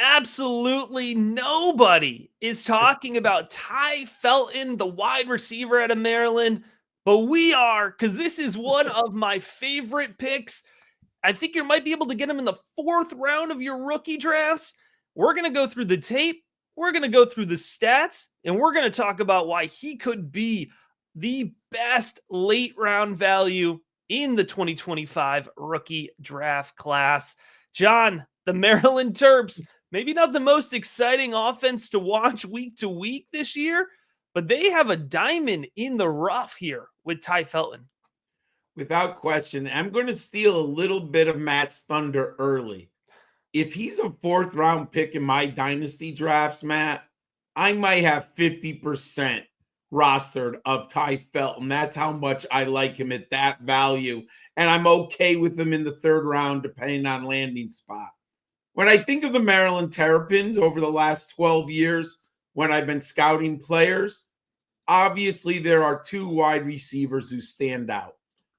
Absolutely nobody is talking about Tai Felton, the wide receiver out of Maryland, but we are, because this is one of my favorite picks. I think you might be able to get him in the fourth round of your rookie drafts. We're going to go through the tape, we're going to go through the stats, and we're going to talk about why he could be the best late round value in the 2025 rookie draft class. John, the Maryland Terps, maybe not the most exciting offense to watch week to week this year, but they have a diamond in the rough here with Tai Felton. Without question. I'm going to steal a little bit of Matt's thunder early. If he's a fourth round pick in my dynasty drafts, Matt, I might have 50% rostered of Tai Felton. That's how much I like him at that value. And I'm okay with him in the third round, depending on landing spot. When I think of the Maryland Terrapins over the last 12 years, when I've been scouting players, obviously there are two wide receivers who stand out.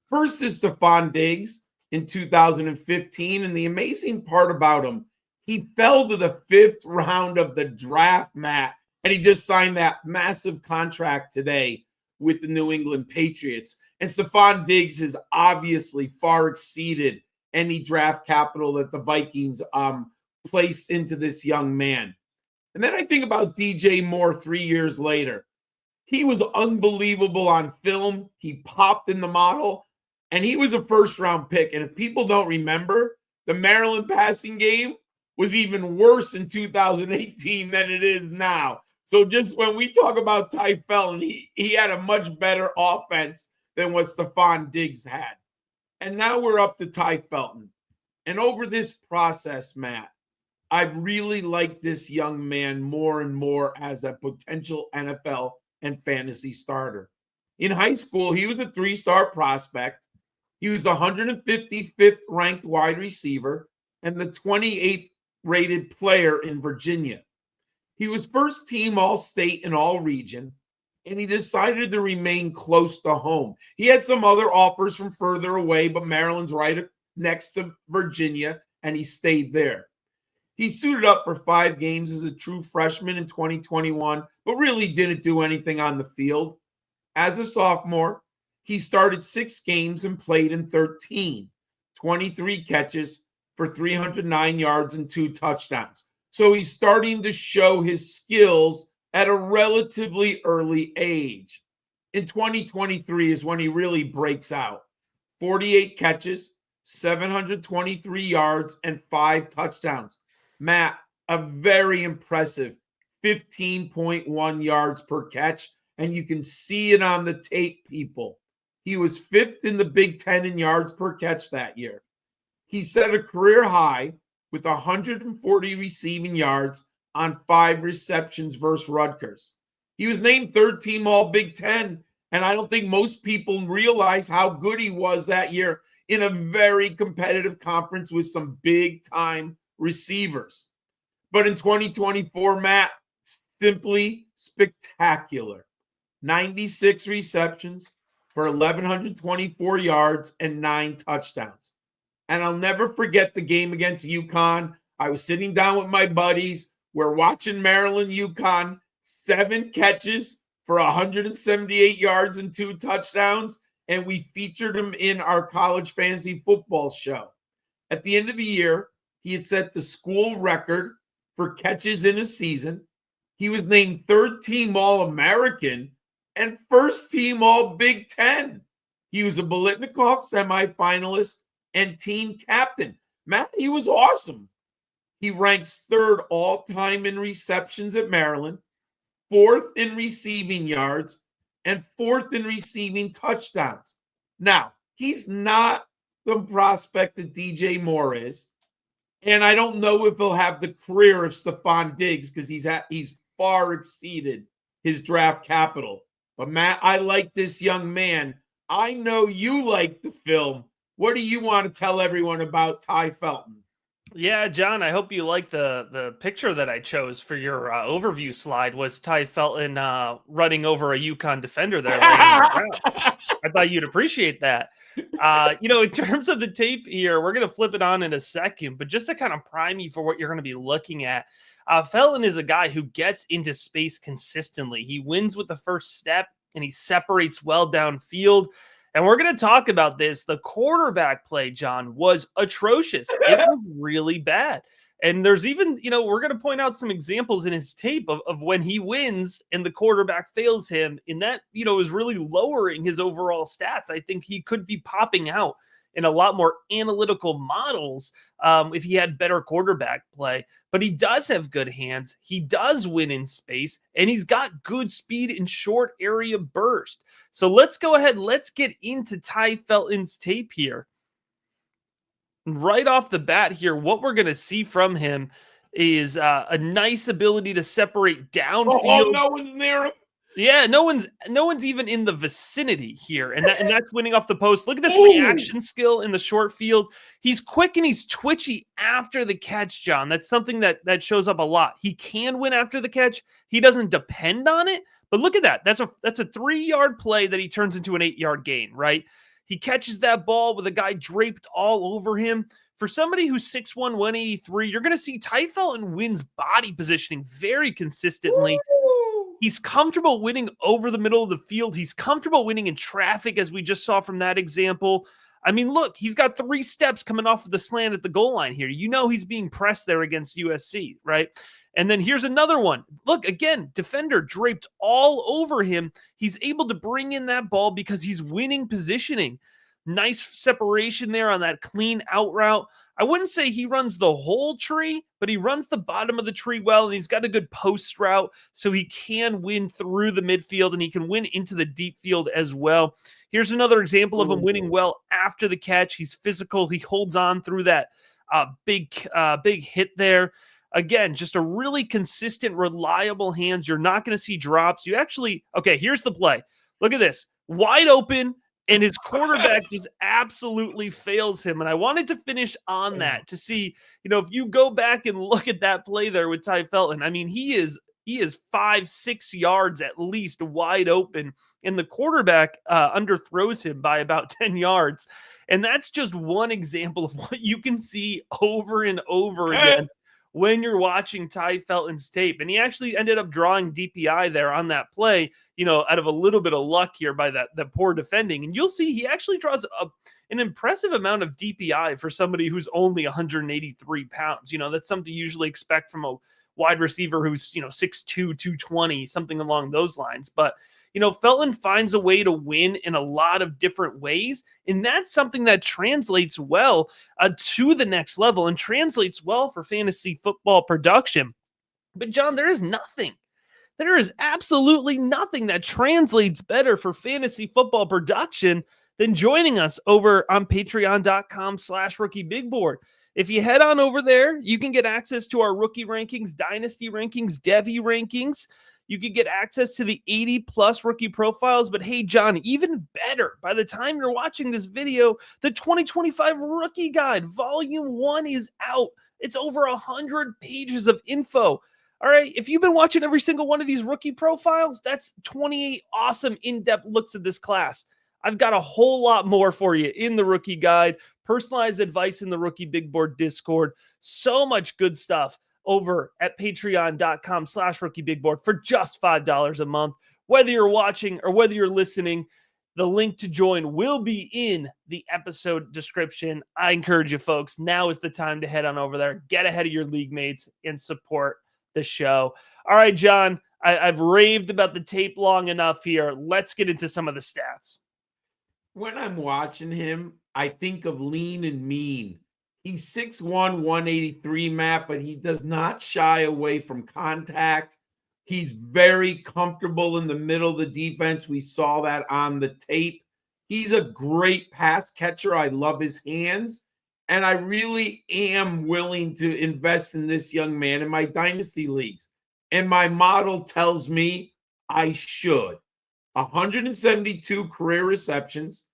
First is Stefon Diggs in 2015. And the amazing part about him, he fell to the fifth round of the draft, Matt, and he just signed that massive contract today with the New England Patriots. And Stefon Diggs has obviously far exceeded any draft capital that the Vikings placed into this young man. And then I think about DJ Moore 3 years later. He was unbelievable on film. He popped in the model. And he was a first-round pick. And if people don't remember, the Maryland passing game was even worse in 2018 than it is now. So just when we talk about Tai Felton, he had a much better offense than what Stefon Diggs had. And now we're up to Tai Felton. And over this process, Matt, I've really liked this young man more and more as a potential NFL and fantasy starter. In high school, he was a 3-star prospect. He was the 155th ranked wide receiver and the 28th rated player in Virginia. He was first team All-State and All-Region, and he decided to remain close to home. He had some other offers from further away, but Maryland's right next to Virginia, and he stayed there. He suited up for 5 games as a true freshman in 2021, but really didn't do anything on the field. As a sophomore, he started 6 games and played in 13, 23 catches for 309 yards and 2 touchdowns. So he's starting to show his skills at a relatively early age. In 2023 is when he really breaks out. 48 catches, 723 yards, and 5 touchdowns. Matt, a very impressive 15.1 yards per catch, and you can see it on the tape, people. He was 5th in the Big Ten in yards per catch that year. He set a career high with 140 receiving yards on 5 receptions versus Rutgers. He was named 3rd team All Big Ten, and I don't think most people realize how good he was that year in a very competitive conference with some big-time receivers. But in 2024, Matt, simply spectacular. 96 receptions for 1,124 yards and 9 touchdowns. And I'll never forget the game against UConn. I was sitting down with my buddies. We're watching Maryland UConn, 7 catches for 178 yards and 2 touchdowns. And we featured him in our college fantasy football show. At the end of the year, he had set the school record for catches in a season. He was named 3rd team All-American and 1st team All Big Ten. He was a Biletnikoff semifinalist and team captain. Matt, he was awesome. He ranks 3rd all-time in receptions at Maryland, 4th in receiving yards, and 4th in receiving touchdowns. Now, he's not the prospect that DJ Moore is, and I don't know if he'll have the career of Stefon Diggs because he's far exceeded his draft capital. But Matt, I like this young man. I know you like the film. What do you want to tell everyone about Tai Felton? Yeah, John, I hope you like the picture that I chose for your overview slide was Tai Felton running over a Yukon defender there laying on the ground. I thought you'd appreciate that. In terms of the tape here, we're going to flip it on in a second, but just to kind of prime you for what you're going to be looking at, Felton is a guy who gets into space consistently. He wins with the first step and he separates well downfield. And we're going to talk about this. The quarterback play, John, was atrocious. It was really bad. And there's even, we're going to point out some examples in his tape of when he wins and the quarterback fails him. And that, is really lowering his overall stats. I think he could be popping out in a lot more analytical models if he had better quarterback play. But he does have good hands. He does win in space, and he's got good speed in short area burst. So let's go ahead. Let's get into Tai Felton's tape here. Right off the bat here, what we're going to see from him is a nice ability to separate downfield. Oh, no one's near him. Yeah, no one's even in the vicinity here, and that's winning off the post. Look at this reaction skill in the short field. He's quick and he's twitchy after the catch, John. That's something that shows up a lot. He can win after the catch. He doesn't depend on it, but look at that. That's a 3-yard play that he turns into an 8-yard gain, right? He catches that ball with a guy draped all over him. For somebody who's 6'1", 183, you're going to see Tai Felton wins body positioning very consistently. He's comfortable winning over the middle of the field. He's comfortable winning in traffic, as we just saw from that example. I mean, look, he's got 3 steps coming off of the slant at the goal line here. He's being pressed there against USC, right? And then here's another one. Look, again, defender draped all over him. He's able to bring in that ball because he's winning positioning. Nice separation there on that clean out route. I wouldn't say he runs the whole tree, but he runs the bottom of the tree well, and he's got a good post route, so he can win through the midfield, and he can win into the deep field as well. Here's another example of him winning well after the catch. He's physical. He holds on through that big hit there. Again, just a really consistent, reliable hands. You're not going to see drops. Here's the play. Look at this. Wide open, and his quarterback just absolutely fails him. And I wanted to finish on that to see, if you go back and look at that play there with Tai Felton, I mean, he is 5-6 yards at least wide open, and the quarterback underthrows him by about 10 yards. And that's just one example of what you can see over and over again when you're watching Tai Felton's tape. And he actually ended up drawing DPI there on that play, out of a little bit of luck here by that poor defending. And you'll see he actually draws an impressive amount of DPI for somebody who's only 183 pounds. That's something you usually expect from a wide receiver who's, 6'2", 220, something along those lines. But Felton finds a way to win in a lot of different ways, and that's something that translates well to the next level and translates well for fantasy football production. But John, there is absolutely nothing that translates better for fantasy football production than joining us over on patreon.com/rookiebigboard. If you head on over there, you can get access to our rookie rankings, dynasty rankings, Devy rankings. You could get access to the 80-plus rookie profiles. But hey, John, even better, by the time you're watching this video, the 2025 Rookie Guide, Volume 1 is out. It's over 100 pages of info. All right, if you've been watching every single one of these rookie profiles, that's 28 awesome in-depth looks at this class. I've got a whole lot more for you in the Rookie Guide, personalized advice in the Rookie Big Board Discord, so much good stuff over at patreon.com/rookiebigboard for just $5 a month. Whether you're watching or whether you're listening, the link to join will be in the episode description. I encourage you folks, now is the time to head on over there, get ahead of your league mates, and support the show. All right, John, I've raved about the tape long enough here. Let's get into some of the stats. When I'm watching him, I think of lean and mean. He's 6'1", 183, Matt, but he does not shy away from contact. He's very comfortable in the middle of the defense. We saw that on the tape. He's a great pass catcher. I love his hands. And I really am willing to invest in this young man in my dynasty leagues. And my model tells me I should. 172 career receptions,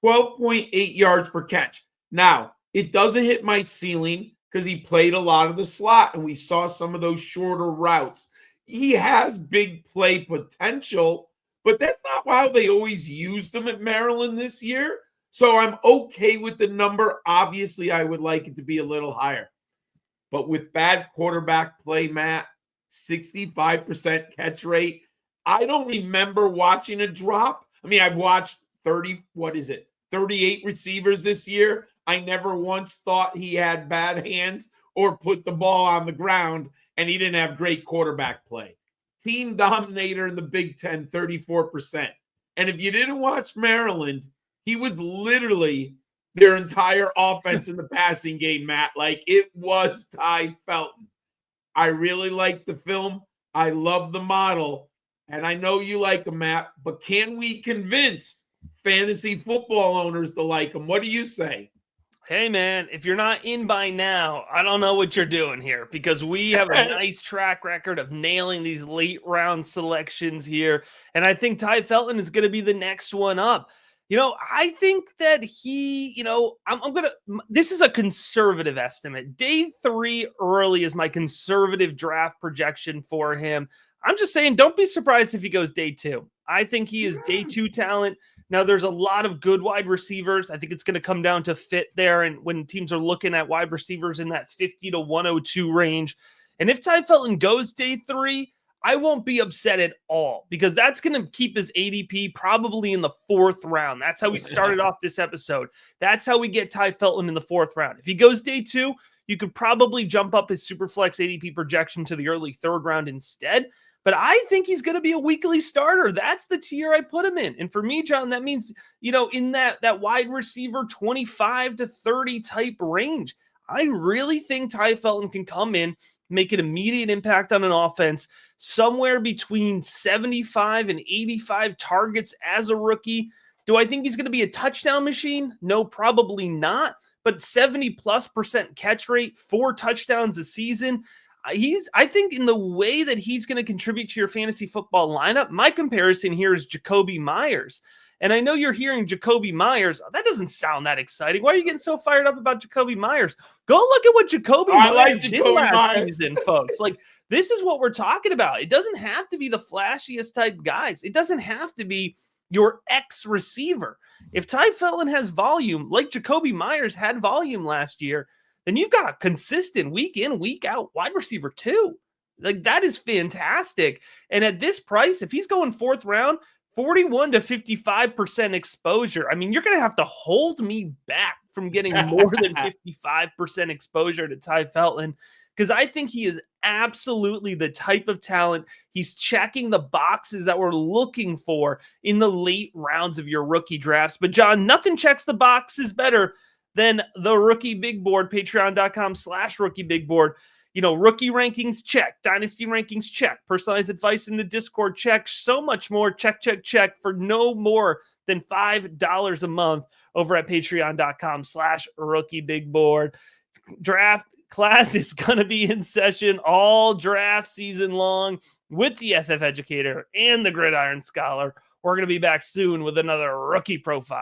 12.8 yards per catch. Now, it doesn't hit my ceiling because he played a lot of the slot and we saw some of those shorter routes. He has big play potential, but that's not how they always used him at Maryland this year. So I'm okay with the number. Obviously, I would like it to be a little higher. But with bad quarterback play, Matt, 65% catch rate. I don't remember watching a drop. I mean, I've watched 38 receivers this year. I never once thought he had bad hands or put the ball on the ground, and he didn't have great quarterback play. Team dominator in the Big Ten, 34%. And if you didn't watch Maryland, he was literally their entire offense in the passing game, Matt. Like, it was Tai Felton. I really like the film. I love the model. And I know you like him, Matt, but can we convince fantasy football owners to like him? What do you say? Hey, man, if you're not in by now, I don't know what you're doing here, because we have a nice track record of nailing these late round selections here. And I think Tai Felton is going to be the next one up. I think that he, this is a conservative estimate. Day 3 early is my conservative draft projection for him. I'm just saying, don't be surprised if he goes day 2. I think he is day 2 talent. Now, there's a lot of good wide receivers. I think it's going to come down to fit there. And when teams are looking at wide receivers in that 50 to 102 range, and if Tai Felton goes day 3, I won't be upset at all, because that's going to keep his ADP probably in the 4th round. That's how we started off this episode. That's how we get Tai Felton in the 4th round. If he goes day 2, you could probably jump up his Superflex ADP projection to the early 3rd round instead. But I think he's going to be a weekly starter. That's the tier I put him in. And for me, John, that means, in that wide receiver 25 to 30 type range. I really think Tai Felton can come in, make an immediate impact on an offense, somewhere between 75 and 85 targets as a rookie. Do I think he's going to be a touchdown machine? No, probably not. But 70+% catch rate, 4 touchdowns a season. I think in the way that he's going to contribute to your fantasy football lineup, my comparison here is Jakobi Meyers. And I know you're hearing Jakobi Meyers. That doesn't sound that exciting. Why are you getting so fired up about Jakobi Meyers? Go look at what Jakobi Meyers did last season, folks. Like, this is what we're talking about. It doesn't have to be the flashiest type guys. It doesn't have to be your ex receiver. If Tai Felton has volume, like Jakobi Meyers had volume last year, then you've got a consistent week in, week out wide receiver too. Like, that is fantastic. And at this price, if he's going 4th round, 41 to 55% exposure. I mean, you're going to have to hold me back from getting more than 55% exposure to Tai Felton, because I think he is absolutely the type of talent. He's checking the boxes that we're looking for in the late rounds of your rookie drafts. But John, nothing checks the boxes better than the Rookie Big Board, patreon.com/Rookie Big Board. Rookie rankings, check. Dynasty rankings, check. Personalized advice in the Discord, check. So much more, check, check, check, for no more than $5 a month over at patreon.com/Rookie Big Board. Draft class is going to be in session all draft season long with the FF Educator and the Gridiron Scholar. We're going to be back soon with another Rookie Profile.